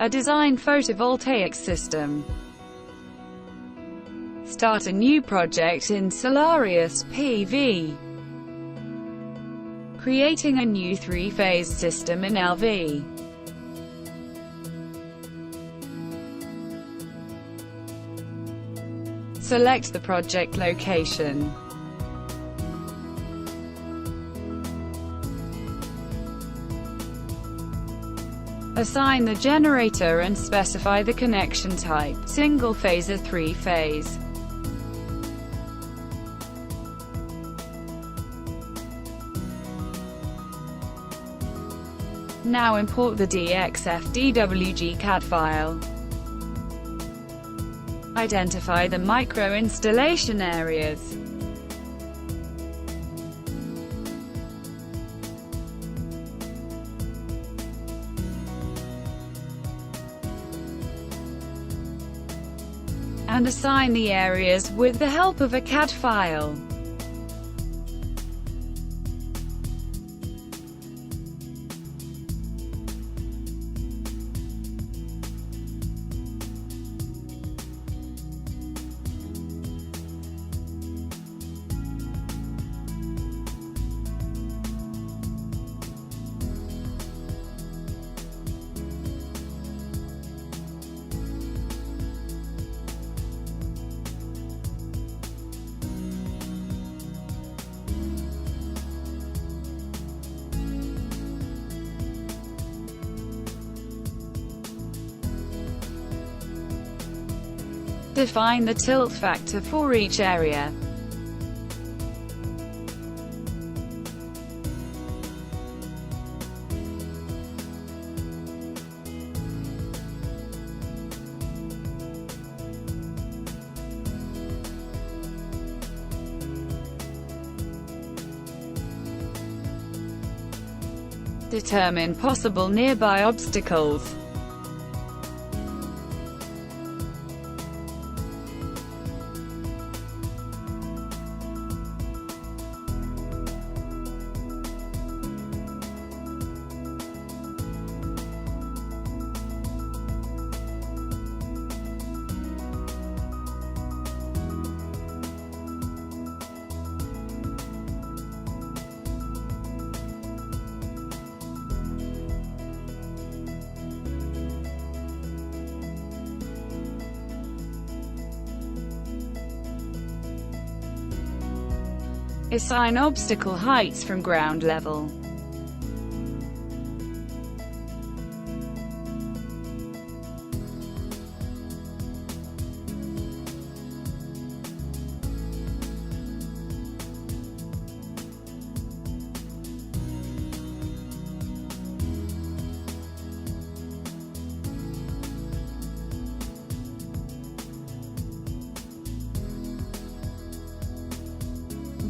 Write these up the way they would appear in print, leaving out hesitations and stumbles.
A design photovoltaic system. Start a new project in Solarius PV. Creating a new three-phase system in LV. Select the project location. Assign the generator and specify the connection type, single phase or three-phase. Now import the DXF-DWG CAD file. Identify the micro-installation areas. And assign the areas with the help of a CAD file. Define the tilt factor for each area. Determine possible nearby obstacles. Assign obstacle heights from ground level.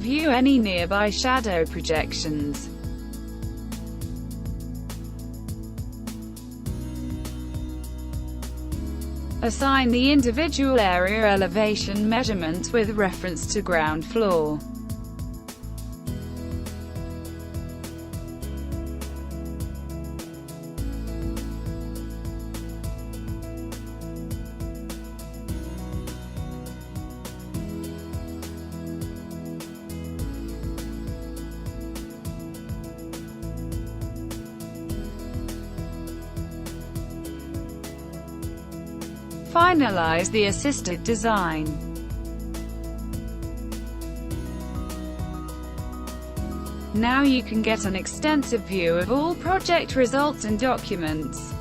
View any nearby shadow projections. Assign the individual area elevation measurement with reference to ground floor. Finalize the assisted design. Now you can get an extensive view of all project results and documents.